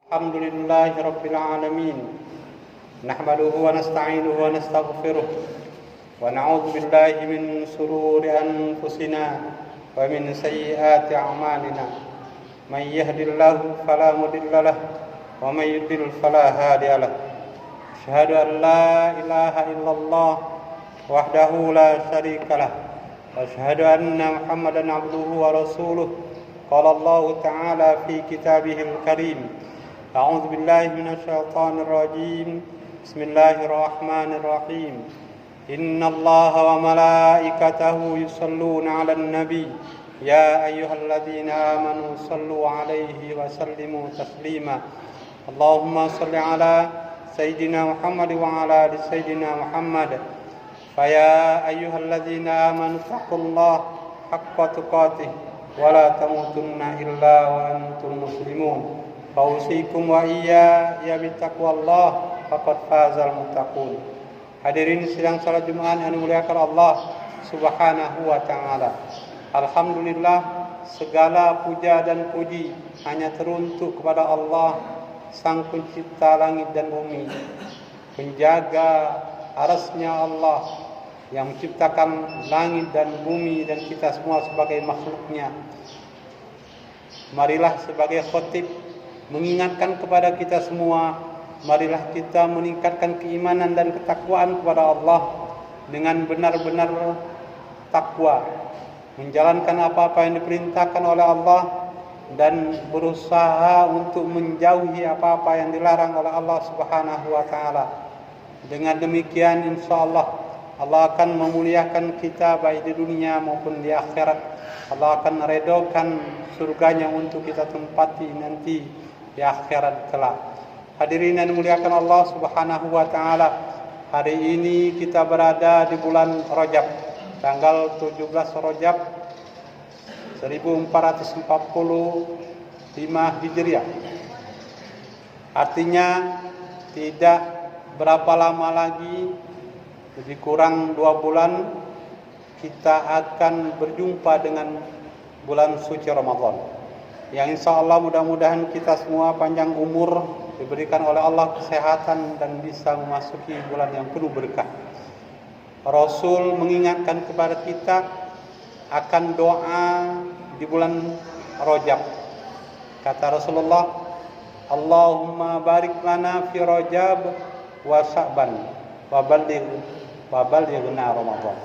Alhamdulillahi Rabbil Alamin. Nahmaduhu wa nasta'inuhu wa nastaghfiruh. Wa na'udzu billahi min shururi anfusina wa min sayyiati a'malina. Man yahdihillahu fala mudilla lahu wa man yudlil fala hadiya lahu. Asyhadu an la ilaha illallah wahdahu la syarika lahu. Wa asyhadu anna Muhammadan 'abduhu wa rasuluh. Qala Allah ta'ala fi kitabihil karim. أعوذ بالله من الشيطان الرجيم بسم الله الرحمن الرحيم إن الله وملائكته يصلون على النبي يا أيها الذين آمنوا صلوا عليه وسلموا تسليما اللهم صل على سيدنا محمد وعلى آل سيدنا محمد فيا أيها الذين آمنوا اتقوا الله حق تقاته ولا تموتن إلا وأنتم مسلمون Fausikum wa iya bittaqwallah faqad fazal muttaqun. Hadirin sidang salat Jumat yang dimuliakan Allah Subhanahu wa taala. Alhamdulillah, segala puja dan puji hanya teruntuk kepada Allah, Sang Pencipta langit dan bumi, penjaga arasnya Allah yang menciptakan langit dan bumi dan kita semua sebagai makhluknya. Marilah sebagai khatib mengingatkan kepada kita semua, marilah kita meningkatkan keimanan dan ketakwaan kepada Allah dengan benar-benar takwa, menjalankan apa-apa yang diperintahkan oleh Allah dan berusaha untuk menjauhi apa-apa yang dilarang oleh Allah Subhanahu wa taala. Dengan demikian insyaallah Allah akan memuliakan kita baik di dunia maupun di akhirat. Allah akan meredhokan surganya untuk kita tempati nanti di akhirat kelak. Hadirin yang dimuliakan Allah Subhanahu wa taala, hari ini kita berada di bulan Rajab, tanggal 17 Rajab 1445 Hijriah. Artinya tidak berapa lama lagi, lebih kurang 2 bulan kita akan berjumpa dengan bulan suci Ramadan. Yang insya Allah mudah-mudahan kita semua panjang umur, diberikan oleh Allah kesehatan dan bisa memasuki bulan yang penuh berkah. Rasul mengingatkan kepada kita akan doa di bulan Rajab. Kata Rasulullah, Allahumma barik lana fi Rajab wa Sya'ban wa ballighna Ramadan.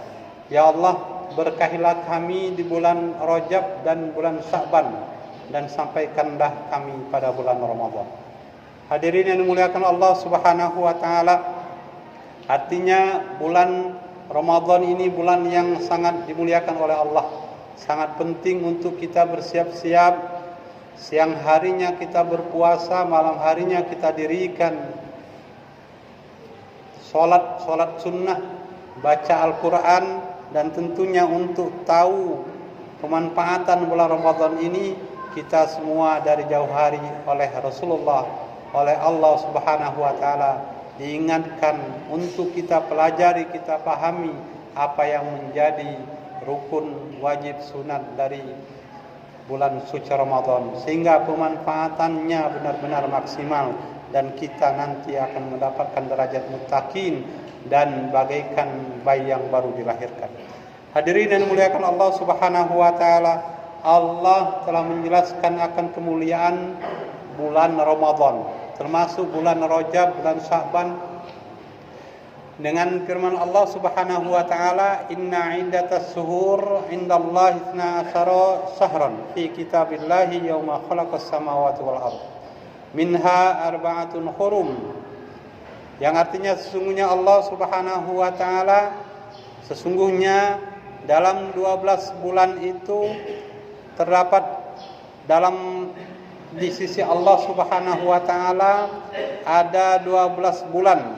Ya Allah, berkahilah kami di bulan Rajab dan bulan Sya'ban, dan sampaikanlah kami pada bulan Ramadan. Hadirin yang dimuliakan Allah Subhanahu wa taala, artinya bulan Ramadan ini bulan yang sangat dimuliakan oleh Allah. Sangat penting untuk kita bersiap-siap. Siang harinya kita berpuasa, malam harinya kita dirikan salat sunnah, baca Al-Qur'an, dan tentunya untuk tahu pemanfaatan bulan Ramadan ini kita semua dari jauh hari oleh Rasulullah, oleh Allah Subhanahu wa taala diingatkan untuk kita pelajari, kita pahami apa yang menjadi rukun wajib sunat dari bulan suci Ramadan, sehingga pemanfaatannya benar-benar maksimal dan kita nanti akan mendapatkan derajat muttaqin dan bagaikan bayi yang baru dilahirkan. Hadirin yang dimuliakan Allah Subhanahu wa taala, Allah telah menjelaskan akan kemuliaan bulan Ramadan, termasuk bulan Rajab, bulan Sya'ban, dengan firman Allah Subhanahu wa taala, inna iddatas syuhur indallahi 12 syahran fi kitabillahi yauma khalaqas samawati wal ardh minha arba'atun hurum, yang artinya sesungguhnya Allah Subhanahu wa taala, sesungguhnya dalam 12 bulan itu terdapat dalam di sisi Allah Subhanahu wa taala ada 12 bulan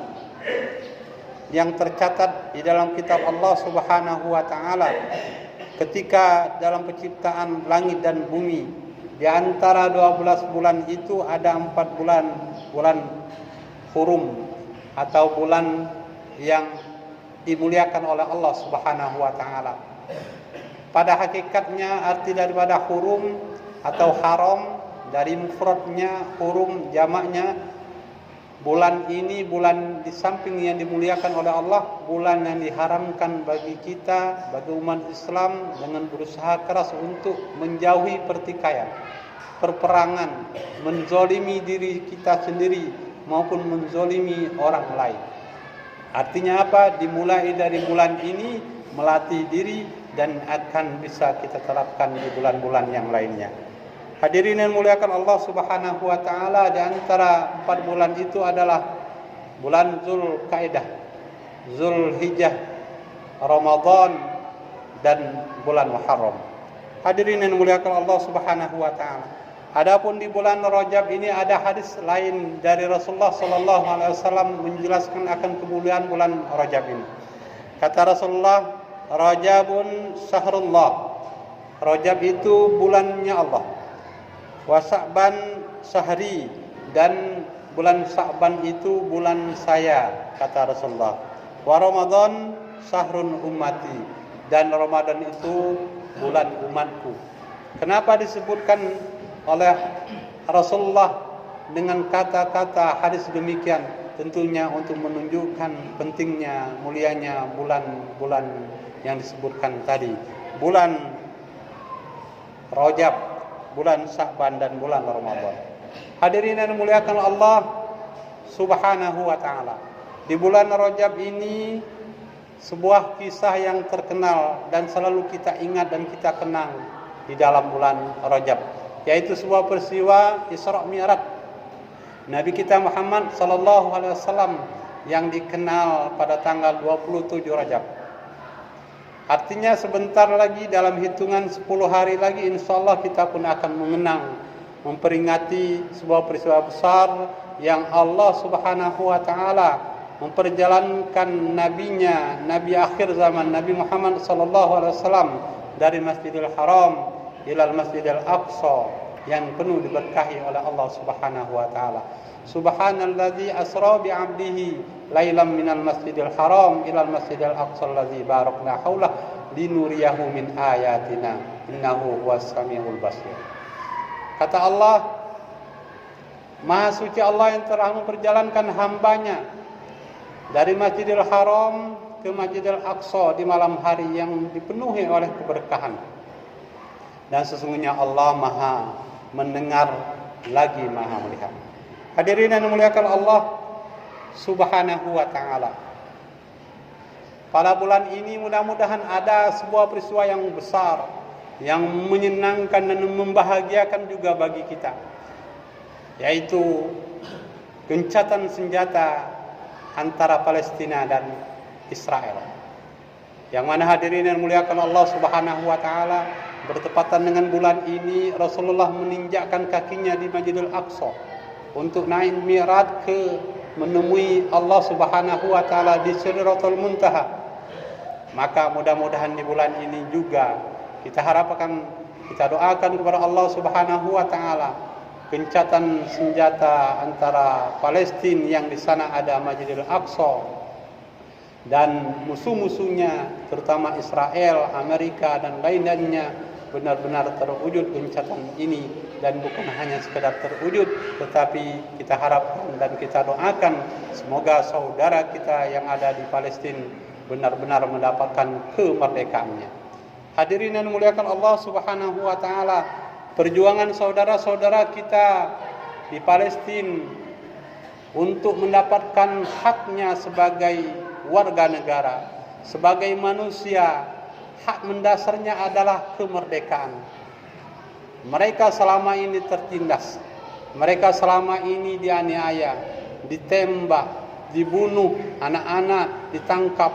yang tercatat di dalam kitab Allah Subhanahu wa taala ketika dalam penciptaan langit dan bumi. Di antara 12 bulan itu ada 4 bulan hurum atau bulan yang dimuliakan oleh Allah Subhanahu wa taala. Pada hakikatnya arti daripada hurum atau haram dari mufradnya, hurum, jamaknya, bulan ini bulan di samping yang dimuliakan oleh Allah, bulan yang diharamkan bagi kita, bagi umat Islam, dengan berusaha keras untuk menjauhi pertikaian, perperangan, menzolimi diri kita sendiri maupun menzolimi orang lain. Artinya apa? Dimulai dari bulan ini melatih diri dan akan bisa kita terapkan di bulan-bulan yang lainnya. Hadirin yang muliakan Allah Subhanahu wa taala, di antara 4 bulan itu adalah bulan Zulkaidah, Zulhijjah, Ramadan dan bulan Muharram. Hadirin yang muliakan Allah Subhanahu wa taala. Adapun di bulan Rajab ini ada hadis lain dari Rasulullah sallallahu alaihi wasallam menjelaskan akan kemuliaan bulan Rajab ini. Kata Rasulullah, Rajabun syahrullah. Rajab itu bulannya Allah. Wa Sya'ban syahri, dan bulan Sya'ban itu bulan saya, kata Rasulullah. Wa Ramadan syahrun ummati, dan Ramadan itu bulan umatku. Kenapa disebutkan oleh Rasulullah dengan kata-kata hadis demikian? Tentunya untuk menunjukkan pentingnya, mulianya bulan-bulan yang disebutkan tadi. Bulan Rajab, bulan Sya'ban dan bulan Ramadan. Hadirin yang dimuliakan Allah Subhanahu wa taala. Di bulan Rajab ini sebuah kisah yang terkenal dan selalu kita ingat dan kita kenang di dalam bulan Rajab, yaitu sebuah peristiwa Isra Mi'raj Nabi kita Muhammad sallallahu alaihi wasallam yang dikenal pada tanggal 27 Rajab. Artinya sebentar lagi, dalam hitungan 10 hari lagi, insyaallah kita pun akan mengenang, memperingati sebuah peristiwa besar yang Allah Subhanahu wa taala memperjalankan nabinya, nabi akhir zaman, Nabi Muhammad sallallahu alaihi wasallam, dari Masjidil Haram ila Masjidil Aqsa yang penuh diberkahi oleh Allah Subhanahu wa taala. Subhanalladzi asra bi 'abdihi lailan minal Masjidil Haram ila Masjidil Aqsa allazi barakna haulah linuriyahu min ayatina innahu huwas samiul basir. Kata Allah, Maha suci Allah yang telah memperjalankan hambanya dari Masjidil Haram ke Masjidil Aqsa di malam hari yang dipenuhi oleh keberkahan. Dan sesungguhnya Allah Maha mendengar lagi Maha melihat. Hadirin yang dimuliakan Allah Subhanahu wa taala. Pada bulan ini mudah-mudahan ada sebuah peristiwa yang besar, yang menyenangkan dan membahagiakan juga bagi kita, yaitu gencatan senjata antara Palestina dan Israel. Yang mana hadirin yang dimuliakan Allah Subhanahu wa taala, bertepatan dengan bulan ini Rasulullah menginjakkan kakinya di Masjidil Aqsa untuk naik Mi'raj ke menemui Allah Subhanahu wa taala di Sidratul Muntaha. Maka mudah-mudahan di bulan ini juga kita harapkan, kita doakan kepada Allah Subhanahu wa taala gencatan senjata antara Palestina yang di sana ada Masjidil Aqsa dan musuh-musuhnya terutama Israel, Amerika dan lain-lainnya benar-benar terwujud gencatan ini, dan bukan hanya sekedar terwujud, tetapi kita harapkan dan kita doakan semoga saudara kita yang ada di Palestina benar-benar mendapatkan kemerdekaannya. Hadirin yang dimuliakan Allah Subhanahu wa taala, perjuangan saudara-saudara kita di Palestina untuk mendapatkan haknya sebagai warga negara, sebagai manusia, hak mendasarnya adalah kemerdekaan. Mereka selama ini tertindas, mereka selama ini dianiaya, ditembak, dibunuh, anak-anak ditangkap,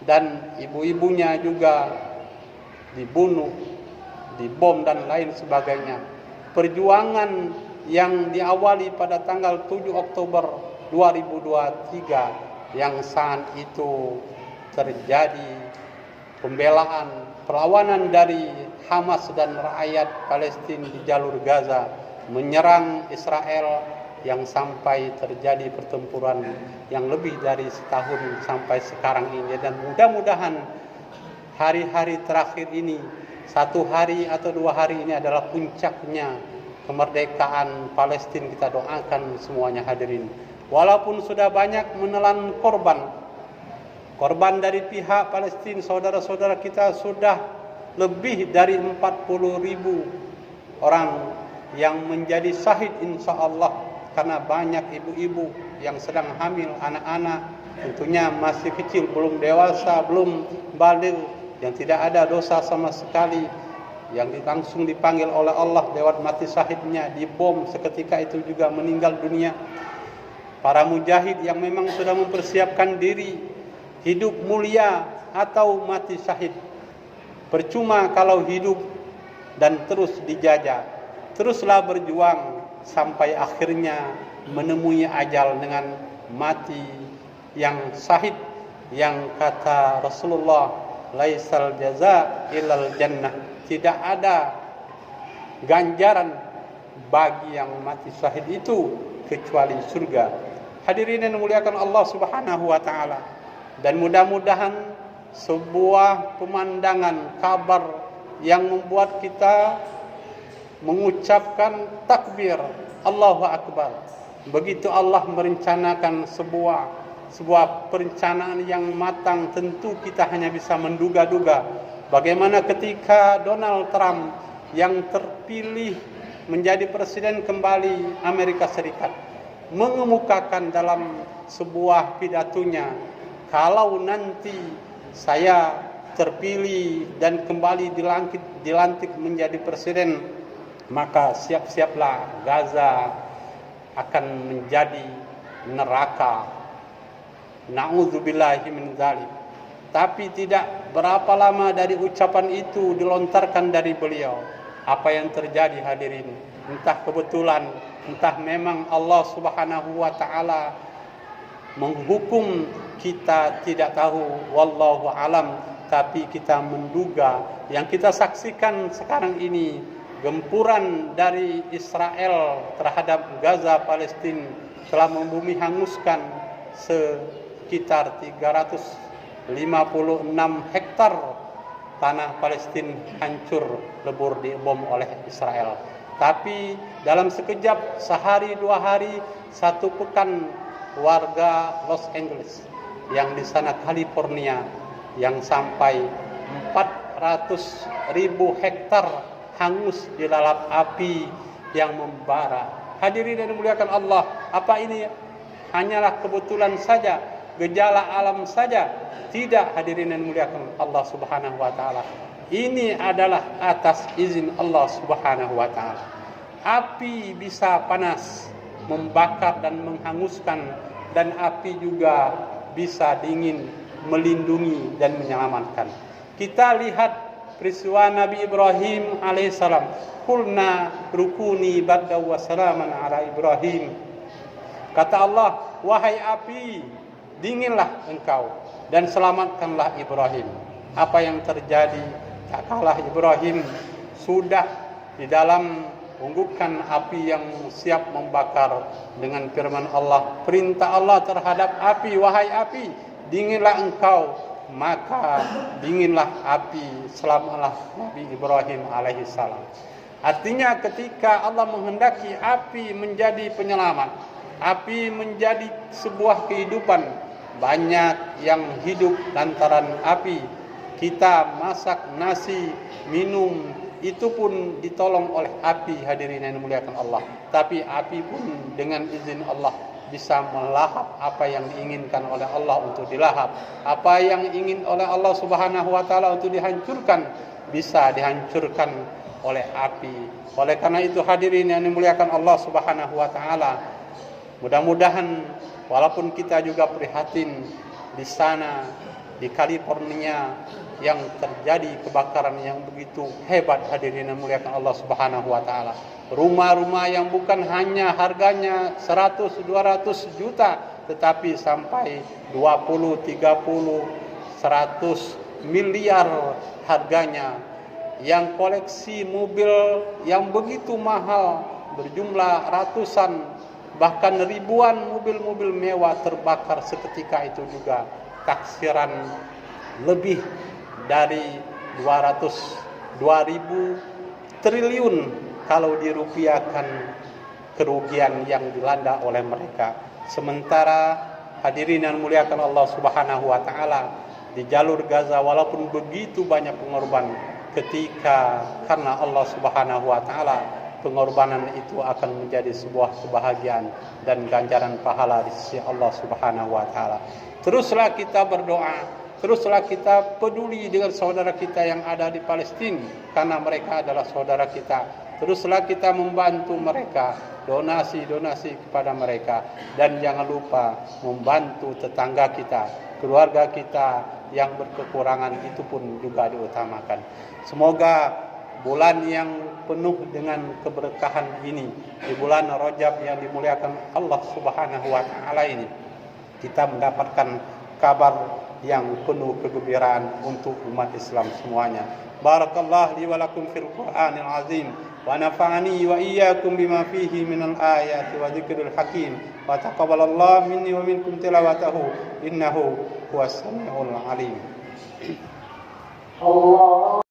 dan ibu-ibunya juga dibunuh, dibom dan lain sebagainya. Perjuangan yang diawali pada tanggal 7 Oktober 2023 yang saat itu terjadi pembelaan, perlawanan dari Hamas dan rakyat Palestina di jalur Gaza menyerang Israel, yang sampai terjadi pertempuran yang lebih dari setahun sampai sekarang ini. Dan mudah-mudahan hari-hari terakhir ini, 1 hari atau 2 hari ini adalah puncaknya kemerdekaan Palestina kita doakan semuanya hadirin. Walaupun sudah banyak menelan korban dari pihak Palestina, saudara-saudara kita sudah lebih dari 40.000 orang yang menjadi syahid insyaAllah, karena banyak ibu-ibu yang sedang hamil, anak-anak tentunya masih kecil, belum dewasa, belum baligh, yang tidak ada dosa sama sekali, yang langsung dipanggil oleh Allah lewat mati syahidnya, dibom seketika itu juga meninggal dunia. Para mujahid yang memang sudah mempersiapkan diri hidup mulia atau mati syahid. Percuma kalau hidup dan terus dijajah. Teruslah berjuang sampai akhirnya menemui ajal dengan mati yang syahid, yang kata Rasulullah, laisal jaza illal jannah. Tidak ada ganjaran bagi yang mati syahid itu kecuali surga. Hadirin yang dimuliakan Allah Subhanahu wa taala. Dan mudah-mudahan sebuah pemandangan kabar yang membuat kita mengucapkan takbir Allahu Akbar. Begitu Allah merencanakan sebuah perencanaan yang matang, tentu kita hanya bisa menduga-duga. Bagaimana ketika Donald Trump yang terpilih menjadi presiden kembali Amerika Serikat mengemukakan dalam sebuah pidatonya, kalau nanti saya terpilih dan kembali dilantik menjadi presiden, maka siap-siaplah Gaza akan menjadi neraka. Na'udzubillahi min dzalik. Tapi tidak berapa lama dari ucapan itu dilontarkan dari beliau, apa yang terjadi hadirin? Entah kebetulan, entah memang Allah Subhanahu wa taala menghukum, kita tidak tahu, wallahu alam. Tapi kita menduga, yang kita saksikan sekarang ini, gempuran dari Israel terhadap Gaza Palestina telah membumi hanguskan sekitar 356 hektar tanah Palestina, hancur lebur dibom oleh Israel. Tapi dalam sekejap, sehari dua hari, satu pekan, warga Los Angeles yang di sana California yang sampai 400.000 hektar hangus dilalap api yang membara. Hadirin yang dimuliakan Allah, apa ini hanyalah kebetulan saja, gejala alam saja? Tidak, hadirin yang dimuliakan Allah Subhanahu wa taala. Ini adalah atas izin Allah Subhanahu wa taala. Api bisa panas, membakar dan menghanguskan, dan api juga bisa dingin, melindungi dan menyelamatkan. Kita lihat peristiwa Nabi Ibrahim alaihissalam. Qulna rukuni barda wa salaman ala Ibrahim. Kata Allah, wahai api, dinginlah engkau dan selamatkanlah Ibrahim. Apa yang terjadi? Tak kalah Ibrahim sudah di dalam unggukan api yang siap membakar dengan firman Allah, perintah Allah terhadap api, wahai api, dinginlah engkau, maka dinginlah api, selamatlah Nabi Ibrahim alaihissalam. Artinya ketika Allah menghendaki api menjadi penyelamat, api menjadi sebuah kehidupan, banyak yang hidup lantaran api. Kita masak nasi, minum, itu pun ditolong oleh api, hadirin yang dimuliakan Allah. Tapi api pun dengan izin Allah bisa melahap apa yang diinginkan oleh Allah untuk dilahap. Apa yang ingin oleh Allah Subhanahu wa taala untuk dihancurkan, bisa dihancurkan oleh api. Oleh karena itu hadirin yang dimuliakan Allah Subhanahu wa taala, mudah-mudahan walaupun kita juga prihatin di sana di California yang terjadi kebakaran yang begitu hebat, hadirin yang dimuliakan Allah Subhanahu wa taala. Rumah-rumah yang bukan hanya harganya 100-200 juta, tetapi sampai 20, 30, 100 miliar harganya. Yang koleksi mobil yang begitu mahal, berjumlah ratusan bahkan ribuan mobil-mobil mewah terbakar seketika itu juga. Taksiran lebih dari 2.000 triliun kalau dirupiahkan kerugian yang dilanda oleh mereka. Sementara hadirin yang muliakan Allah Subhanahu wa taala, di jalur Gaza walaupun begitu banyak pengorban, ketika karena Allah Subhanahu wa taala, pengorbanan itu akan menjadi sebuah kebahagiaan dan ganjaran pahala di sisi Allah Subhanahu wa taala. Teruslah kita berdoa, teruslah kita peduli dengan saudara kita yang ada di Palestina, karena mereka adalah saudara kita. Teruslah kita membantu mereka, donasi-donasi kepada mereka, dan jangan lupa membantu tetangga kita, keluarga kita yang berkekurangan, itu pun juga diutamakan. Semoga bulan yang penuh dengan keberkahan ini, di bulan Rajab yang dimuliakan Allah Subhanahu wa taala ini, kita mendapatkan kabar yang penuh kegembiraan untuk umat Islam semuanya. Barakallahu li wa lakum fil Qur'anil azim, wa nafa'ani wa iyyakum bima fihi minal ayati wa dzikril hakim, wa taqabbalallahu minni wa minkum tilawatahu innahu huwas samiul alim. Allah